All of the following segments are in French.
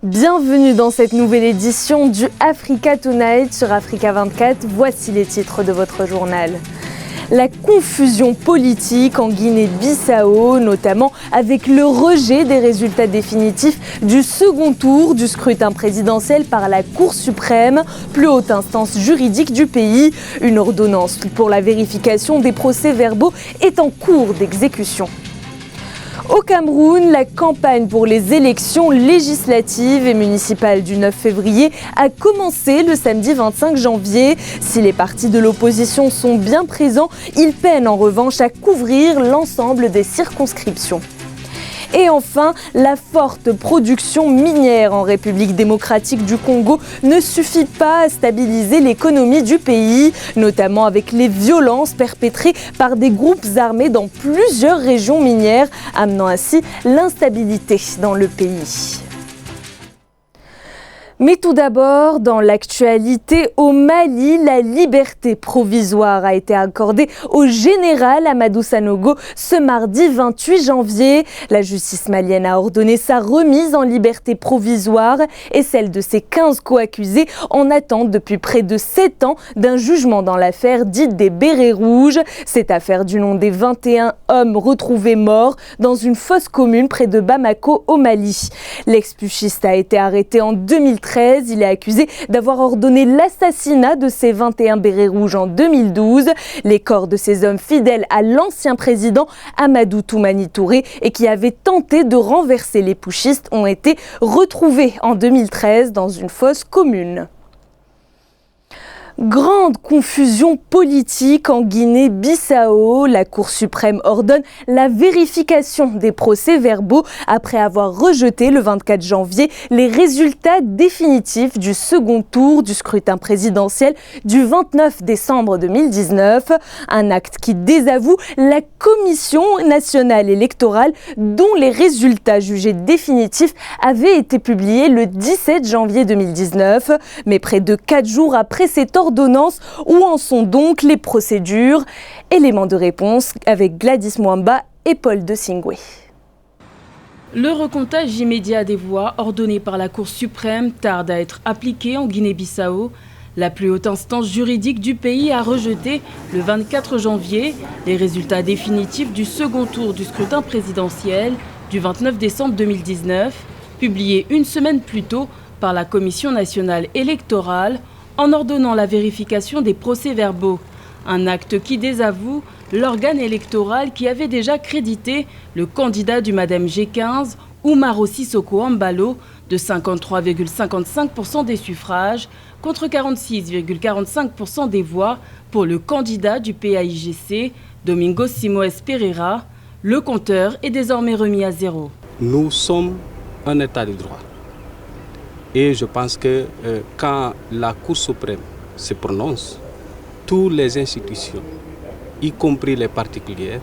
Bienvenue dans cette nouvelle édition du Africa Tonight sur Africa 24. Voici les titres de votre journal. La confusion politique en Guinée-Bissau, notamment avec le rejet des résultats définitifs du second tour du scrutin présidentiel par la Cour suprême, plus haute instance juridique du pays. Une ordonnance pour la vérification des procès-verbaux est en cours d'exécution. Au Cameroun, la campagne pour les élections législatives et municipales du 9 février a commencé le samedi 25 janvier. Si les partis de l'opposition sont bien présents, ils peinent en revanche à couvrir l'ensemble des circonscriptions. Et enfin, la forte production minière en République démocratique du Congo ne suffit pas à stabiliser l'économie du pays, notamment avec les violences perpétrées par des groupes armés dans plusieurs régions minières, amenant ainsi l'instabilité dans le pays. Mais tout d'abord, dans l'actualité, au Mali, la liberté provisoire a été accordée au général Amadou Sanogo ce mardi 28 janvier. La justice malienne a ordonné sa remise en liberté provisoire et celle de ses 15 co-accusés en attente depuis près de 7 ans d'un jugement dans l'affaire dite des Bérets Rouges. Cette affaire du nom des 21 hommes retrouvés morts dans une fosse commune près de Bamako au Mali. L'ex-putschiste a été arrêté en 2013. Il est accusé d'avoir ordonné l'assassinat de ces 21 bérets rouges en 2012. Les corps de ces hommes fidèles à l'ancien président Amadou Toumani Touré et qui avaient tenté de renverser les putschistes ont été retrouvés en 2013 dans une fosse commune. Grande confusion politique en Guinée-Bissau. La Cour suprême ordonne la vérification des procès-verbaux après avoir rejeté le 24 janvier les résultats définitifs du second tour du scrutin présidentiel du 29 décembre 2019. Un acte qui désavoue la Commission nationale électorale dont les résultats jugés définitifs avaient été publiés le 17 janvier 2019. Mais près de 4 jours après cette ordonnance, où en sont donc les procédures? Élément de réponse avec Gladys Mwamba et Paul de Singwe. Le recomptage immédiat des voix ordonné par la Cour suprême tarde à être appliqué en Guinée-Bissau. La plus haute instance juridique du pays a rejeté le 24 janvier les résultats définitifs du second tour du scrutin présidentiel du 29 décembre 2019, publiés une semaine plus tôt par la Commission nationale électorale, en ordonnant la vérification des procès-verbaux, un acte qui désavoue l'organe électoral qui avait déjà crédité le candidat du Madame G15, Oumaro Sissoko Embalo, de 53,55% des suffrages contre 46,45% des voix pour le candidat du PAIGC, Domingos Simoes Pereira. Le compteur est désormais remis à zéro. Nous sommes un État de droit. Et je pense que quand la Cour suprême se prononce, toutes les institutions, y compris les particulières,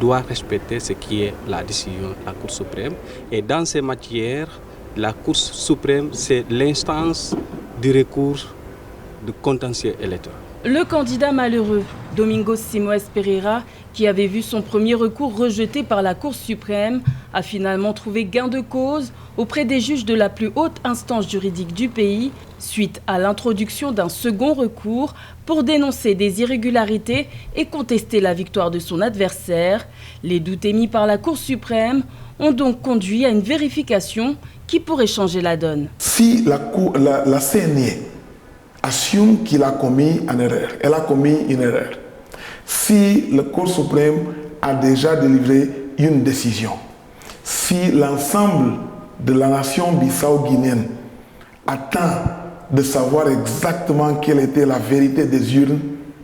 doivent respecter ce qui est la décision de la Cour suprême. Et dans ces matières, la Cour suprême, c'est l'instance du recours de contentieux électoral. Le candidat malheureux, Domingos Simoes Pereira, qui avait vu son premier recours rejeté par la Cour suprême, a finalement trouvé gain de cause auprès des juges de la plus haute instance juridique du pays, suite à l'introduction d'un second recours pour dénoncer des irrégularités et contester la victoire de son adversaire. Les doutes émis par la Cour suprême ont donc conduit à une vérification qui pourrait changer la donne. Si la CNI assume qu'il a commis une erreur, elle a commis une erreur. Si la Cour suprême a déjà délivré une décision, si l'ensemble de la nation bissau-guinéenne attend de savoir exactement quelle était la vérité des urnes,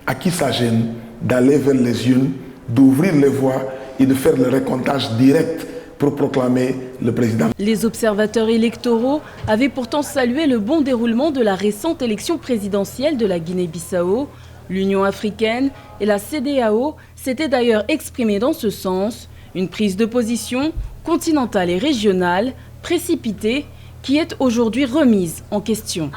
à qui ça gêne d'aller vers les urnes, d'ouvrir les voies et de faire le recomptage direct pour proclamer le président. Les observateurs électoraux avaient pourtant salué le bon déroulement de la récente élection présidentielle de la Guinée-Bissau. L'Union africaine et la CEDEAO s'étaient d'ailleurs exprimées dans ce sens, une prise de position continentale et régionale précipitée qui est aujourd'hui remise en question.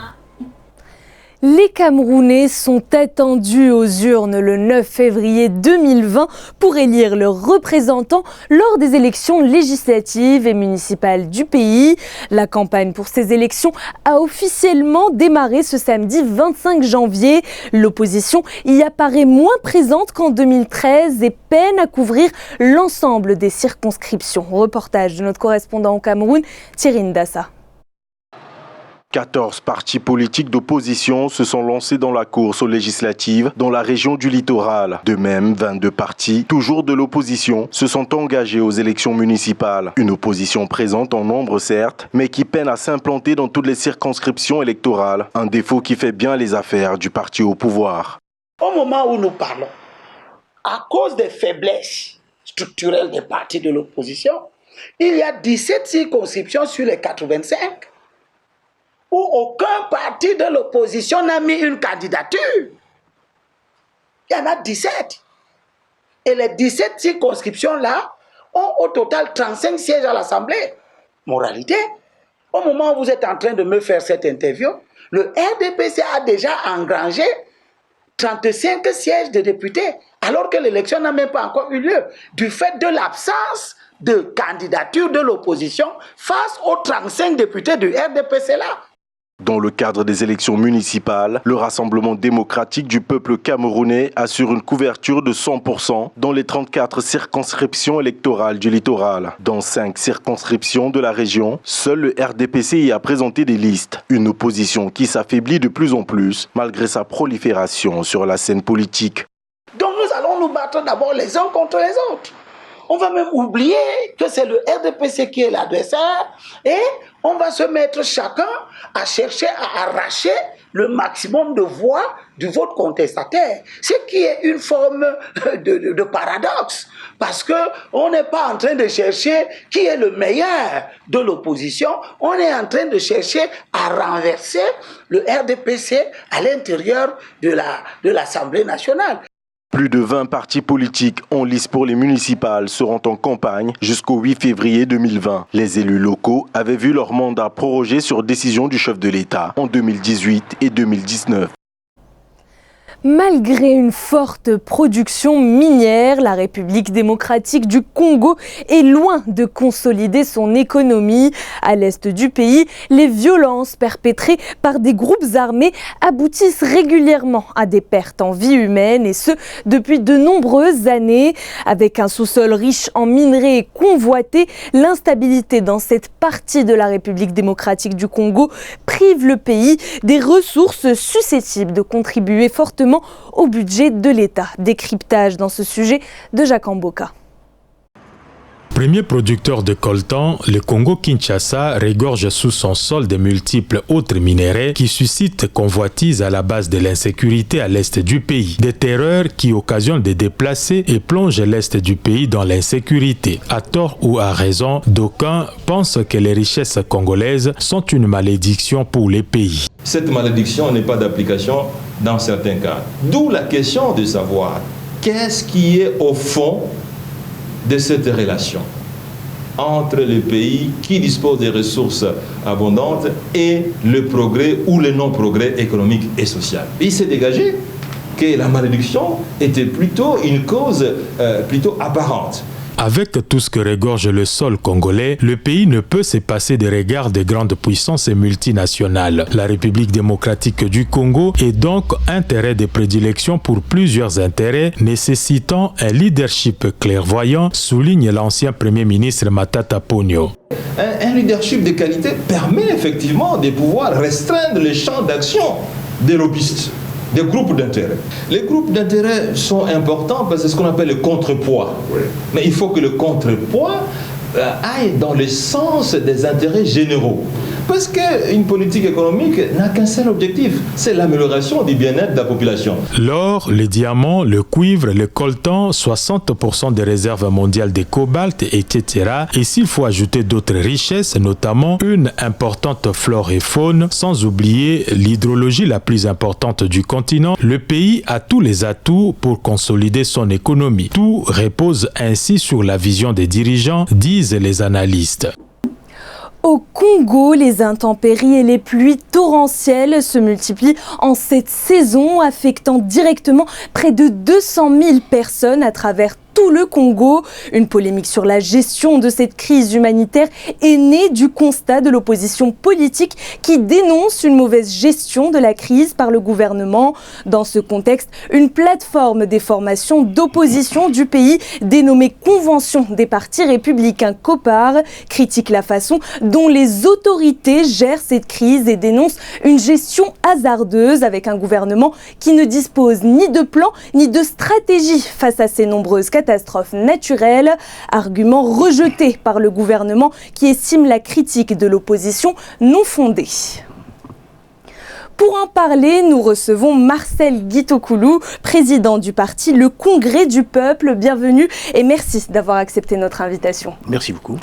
Les Camerounais sont attendus aux urnes le 9 février 2020 pour élire leurs représentants lors des élections législatives et municipales du pays. La campagne pour ces élections a officiellement démarré ce samedi 25 janvier. L'opposition y apparaît moins présente qu'en 2013 et peine à couvrir l'ensemble des circonscriptions. Reportage de notre correspondant au Cameroun, Thierry Ndassa. 14 partis politiques d'opposition se sont lancés dans la course aux législatives dans la région du littoral. De même, 22 partis, toujours de l'opposition, se sont engagés aux élections municipales. Une opposition présente en nombre certes, mais qui peine à s'implanter dans toutes les circonscriptions électorales. Un défaut qui fait bien les affaires du parti au pouvoir. Au moment où nous parlons, à cause des faiblesses structurelles des partis de l'opposition, il y a 17 circonscriptions sur les 85. Où aucun parti de l'opposition n'a mis une candidature. Il y en a 17. Et les 17 circonscriptions-là ont au total 35 sièges à l'Assemblée. Moralité, au moment où vous êtes en train de me faire cette interview, le RDPC a déjà engrangé 35 sièges de députés, alors que l'élection n'a même pas encore eu lieu, du fait de l'absence de candidature de l'opposition face aux 35 députés du RDPC-là. Dans le cadre des élections municipales, le Rassemblement démocratique du peuple camerounais assure une couverture de 100% dans les 34 circonscriptions électorales du littoral. Dans 5 circonscriptions de la région, seul le RDPC y a présenté des listes. Une opposition qui s'affaiblit de plus en plus malgré sa prolifération sur la scène politique. Donc nous allons nous battre d'abord les uns contre les autres. On va même oublier que c'est le RDPC qui est l'adversaire et on va se mettre chacun à chercher à arracher le maximum de voix du vote contestataire. Ce qui est une forme de paradoxe. Parce qu'on n'est pas en train de chercher qui est le meilleur de l'opposition. On est en train de chercher à renverser le RDPC à l'intérieur de l'Assemblée nationale. Plus de 20 partis politiques en lice pour les municipales seront en campagne jusqu'au 8 février 2020. Les élus locaux avaient vu leur mandat prorogé sur décision du chef de l'État en 2018 et 2019. Malgré une forte production minière, la République démocratique du Congo est loin de consolider son économie. À l'est du pays, les violences perpétrées par des groupes armés aboutissent régulièrement à des pertes en vie humaine et ce, depuis de nombreuses années. Avec un sous-sol riche en minerais et convoité, l'instabilité dans cette partie de la République démocratique du Congo prive le pays des ressources susceptibles de contribuer fortement au budget de l'État. Décryptage dans ce sujet de Jacques Amboka. Premier producteur de coltan, le Congo-Kinshasa regorge sous son sol de multiples autres minéraux qui suscitent convoitises à la base de l'insécurité à l'est du pays. Des terreurs qui occasionnent des déplacés et plongent l'est du pays dans l'insécurité. À tort ou à raison, d'aucuns pensent que les richesses congolaises sont une malédiction pour les pays. Cette malédiction n'est pas d'application dans certains cas. D'où la question de savoir qu'est-ce qui est au fond de cette relation entre les pays qui disposent des ressources abondantes et le progrès ou le non-progrès économique et social. Il s'est dégagé que la malédiction était plutôt une cause plutôt apparente. Avec tout ce que regorge le sol congolais, le pays ne peut se passer des regards des grandes puissances multinationales. La République démocratique du Congo est donc un terrain de prédilection pour plusieurs intérêts nécessitant un leadership clairvoyant, souligne l'ancien Premier ministre Matata Ponyo. Un leadership de qualité permet effectivement de pouvoir restreindre le champ d'action des lobbyistes, des groupes d'intérêt. Les groupes d'intérêt sont importants parce que c'est ce qu'on appelle le contrepoids. Oui. Mais il faut que le contrepoids aille dans le sens des intérêts généraux. Parce qu'une politique économique n'a qu'un seul objectif, c'est l'amélioration du bien-être de la population. L'or, le diamant, le cuivre, le coltan, 60% des réserves mondiales de cobalt, etc. Et s'il faut ajouter d'autres richesses, notamment une importante flore et faune, sans oublier l'hydrologie la plus importante du continent, le pays a tous les atouts pour consolider son économie. Tout repose ainsi sur la vision des dirigeants, disent les analystes. Au Congo, les intempéries et les pluies torrentielles se multiplient en cette saison, affectant directement près de 200 000 personnes à travers tout le Congo. Une polémique sur la gestion de cette crise humanitaire est née du constat de l'opposition politique qui dénonce une mauvaise gestion de la crise par le gouvernement. Dans ce contexte, une plateforme des formations d'opposition du pays, dénommée Convention des partis républicains COPAR, critique la façon dont les autorités gèrent cette crise et dénonce une gestion hasardeuse avec un gouvernement qui ne dispose ni de plan ni de stratégie face à ces nombreuses catastrophes naturelles, argument rejeté par le gouvernement qui estime la critique de l'opposition non fondée. Pour en parler, nous recevons Marcel Guitokoulou, président du parti Le Congrès du Peuple. Bienvenue et merci d'avoir accepté notre invitation. Merci beaucoup.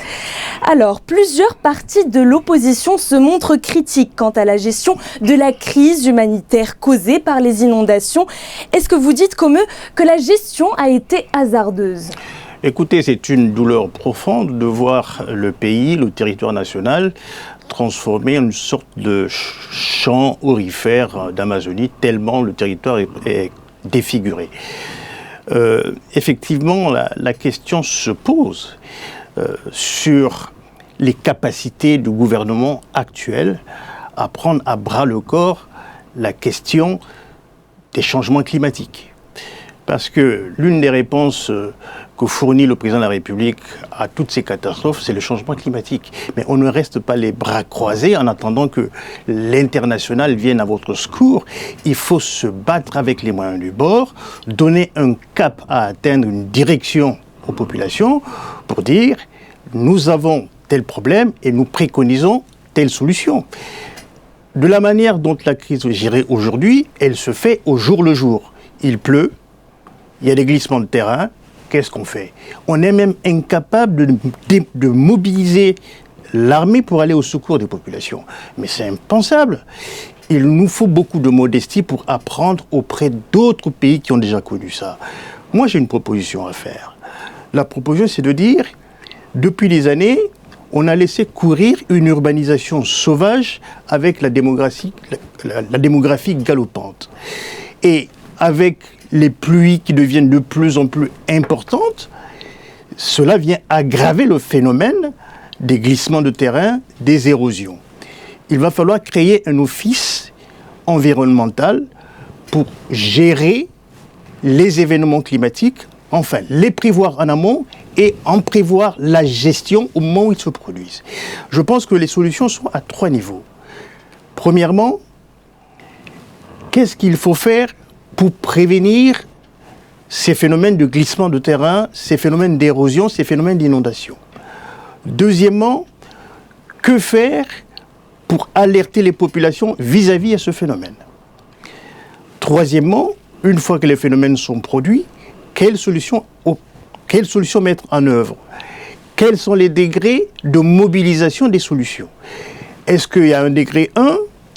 Alors, plusieurs partis de l'opposition se montrent critiques quant à la gestion de la crise humanitaire causée par les inondations. Est-ce que vous dites comme eux que la gestion a été hasardeuse ? Écoutez, c'est une douleur profonde de voir le pays, le territoire national, transformé en une sorte de champ aurifère d'Amazonie, tellement le territoire est défiguré. Effectivement, la question se pose sur les capacités du gouvernement actuel à prendre à bras le corps la question des changements climatiques. Parce que l'une des réponses que fournit le président de la République à toutes ces catastrophes, c'est le changement climatique. Mais on ne reste pas les bras croisés en attendant que l'international vienne à votre secours. Il faut se battre avec les moyens du bord, donner un cap à atteindre, une direction aux populations pour dire nous avons tel problème et nous préconisons telle solution. De la manière dont la crise est gérée aujourd'hui, elle se fait au jour le jour. Il pleut, il y a des glissements de terrain, qu'est-ce qu'on fait ? On est même incapable de mobiliser l'armée pour aller au secours des populations. Mais c'est impensable. Il nous faut beaucoup de modestie pour apprendre auprès d'autres pays qui ont déjà connu ça. Moi, j'ai une proposition à faire. La proposition, c'est de dire, depuis des années, on a laissé courir une urbanisation sauvage avec la démographie galopante. Et avec les pluies qui deviennent de plus en plus importantes, cela vient aggraver le phénomène des glissements de terrain, des érosions. Il va falloir créer un office environnemental pour gérer les événements climatiques, enfin les prévoir en amont et en prévoir la gestion au moment où ils se produisent. Je pense que les solutions sont à 3 niveaux. Premièrement, qu'est-ce qu'il faut faire pour prévenir ces phénomènes de glissement de terrain, ces phénomènes d'érosion, ces phénomènes d'inondation. Deuxièmement, que faire pour alerter les populations vis-à-vis de ce phénomène. Troisièmement, une fois que les phénomènes sont produits, quelles solutions mettre en œuvre? Quels sont les degrés de mobilisation des solutions? Est-ce qu'il y a un degré 1,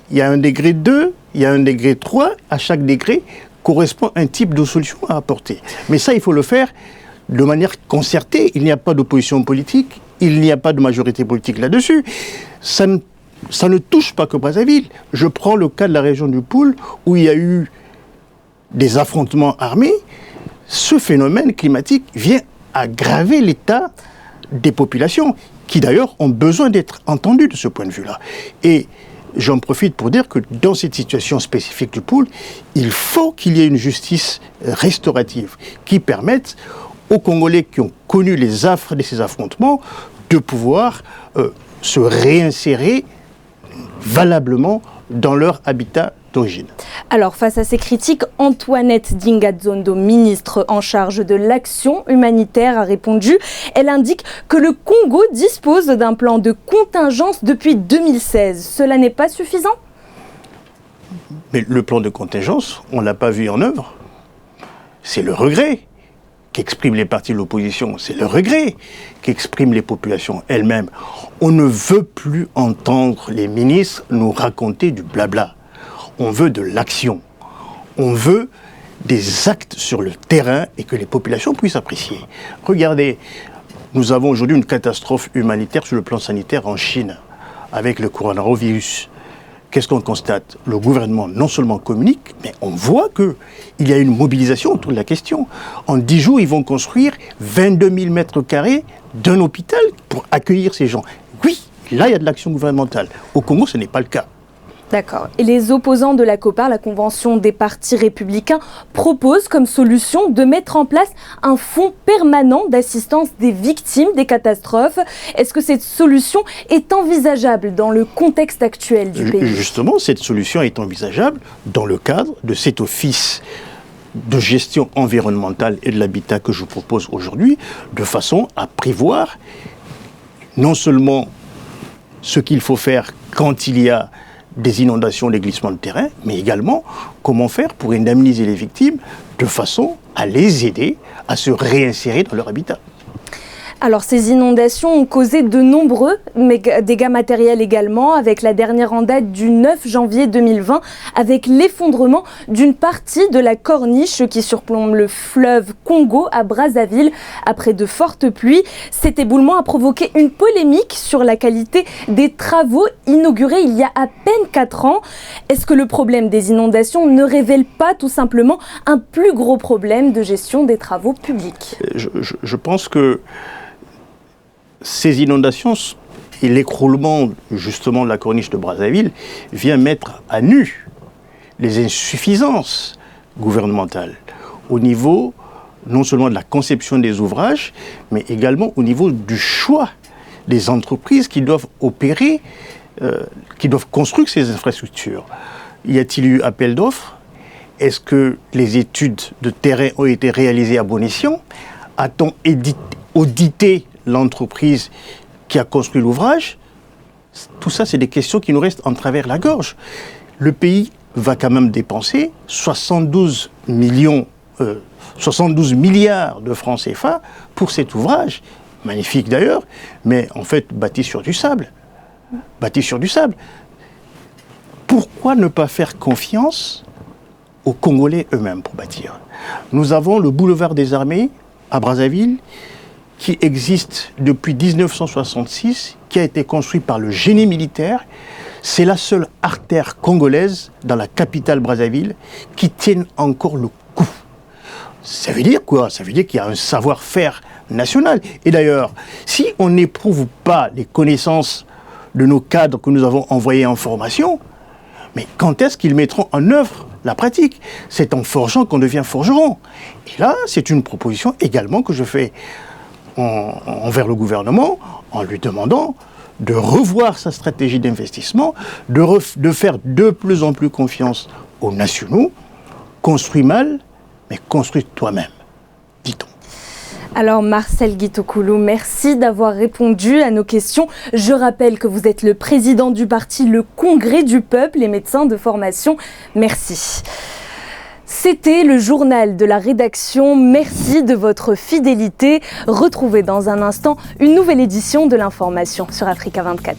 il y a un degré 2, il y a un degré 3, à chaque degré correspond un type de solution à apporter. Mais ça, il faut le faire de manière concertée. Il n'y a pas d'opposition politique, il n'y a pas de majorité politique là-dessus. Ça ne touche pas que Brazzaville. Je prends le cas de la région du Poul, où il y a eu des affrontements armés. Ce phénomène climatique vient aggraver l'état des populations, qui d'ailleurs ont besoin d'être entendues de ce point de vue-là. Et j'en profite pour dire que dans cette situation spécifique du Poul, il faut qu'il y ait une justice restaurative qui permette aux Congolais qui ont connu les affres de ces affrontements de pouvoir se réinsérer valablement dans leur habitat d'origine. Alors, face à ces critiques, Antoinette Dingadzondo, ministre en charge de l'action humanitaire, a répondu. Elle indique que le Congo dispose d'un plan de contingence depuis 2016. Cela n'est pas suffisant ? Mais le plan de contingence, on ne l'a pas vu en œuvre. C'est le regret qu'expriment les partis de l'opposition. C'est le regret qu'expriment les populations elles-mêmes. On ne veut plus entendre les ministres nous raconter du blabla. On veut de l'action. On veut des actes sur le terrain et que les populations puissent apprécier. Regardez, nous avons aujourd'hui une catastrophe humanitaire sur le plan sanitaire en Chine. avec le coronavirus, qu'est-ce qu'on constate? Le gouvernement non seulement communique, mais on voit qu'il y a une mobilisation autour de la question. En 10 jours, ils vont construire 22 000 mètres carrés d'un hôpital pour accueillir ces gens. Oui, là, il y a de l'action gouvernementale. Au Congo, ce n'est pas le cas. D'accord. Et les opposants de la COPAR, la Convention des partis républicains, proposent comme solution de mettre en place un fonds permanent d'assistance des victimes des catastrophes. Est-ce que cette solution est envisageable dans le contexte actuel du pays? Justement, cette solution est envisageable dans le cadre de cet office de gestion environnementale et de l'habitat que je propose aujourd'hui, de façon à prévoir non seulement ce qu'il faut faire quand il y a des inondations, des glissements de terrain, mais également comment faire pour indemniser les victimes de façon à les aider à se réinsérer dans leur habitat. Alors ces inondations ont causé de nombreux dégâts matériels également, avec la dernière en date du 9 janvier 2020, avec l'effondrement d'une partie de la corniche qui surplombe le fleuve Congo à Brazzaville après de fortes pluies. Cet éboulement a provoqué une polémique sur la qualité des travaux inaugurés il y a à peine 4 ans. Est-ce que le problème des inondations ne révèle pas tout simplement un plus gros problème de gestion des travaux publics? Je pense que ces inondations et l'écroulement justement de la corniche de Brazzaville vient mettre à nu les insuffisances gouvernementales au niveau non seulement de la conception des ouvrages, mais également au niveau du choix des entreprises qui doivent opérer, qui doivent construire ces infrastructures. Y a-t-il eu appel d'offres? Est-ce que les études de terrain ont été réalisées à bon escient? A-t-on audité l'entreprise qui a construit l'ouvrage? Tout ça, c'est des questions qui nous restent en travers la gorge. Le pays va quand même dépenser 72 milliards de francs CFA pour cet ouvrage, magnifique d'ailleurs, mais en fait bâti sur du sable. Bâti sur du sable. Pourquoi ne pas faire confiance aux Congolais eux-mêmes pour bâtir? Nous avons le boulevard des Armées à Brazzaville, qui existe depuis 1966, qui a été construit par le génie militaire. C'est la seule artère congolaise dans la capitale Brazzaville qui tienne encore le coup. Ça veut dire quoi? Ça veut dire qu'il y a un savoir-faire national. Et d'ailleurs, si on n'éprouve pas les connaissances de nos cadres que nous avons envoyés en formation, mais quand est-ce qu'ils mettront en œuvre la pratique? C'est en forgeant qu'on devient forgeron. Et là, c'est une proposition également que je fais envers le gouvernement, en lui demandant de revoir sa stratégie d'investissement, de faire de plus en plus confiance aux nationaux. Construis mal, mais construis toi-même, dit-on. Alors Marcel Guitokoulou, merci d'avoir répondu à nos questions. Je rappelle que vous êtes le président du parti Le Congrès du Peuple, les médecins de formation. Merci. C'était le journal de la rédaction. Merci de votre fidélité. Retrouvez dans un instant une nouvelle édition de l'information sur Africa 24.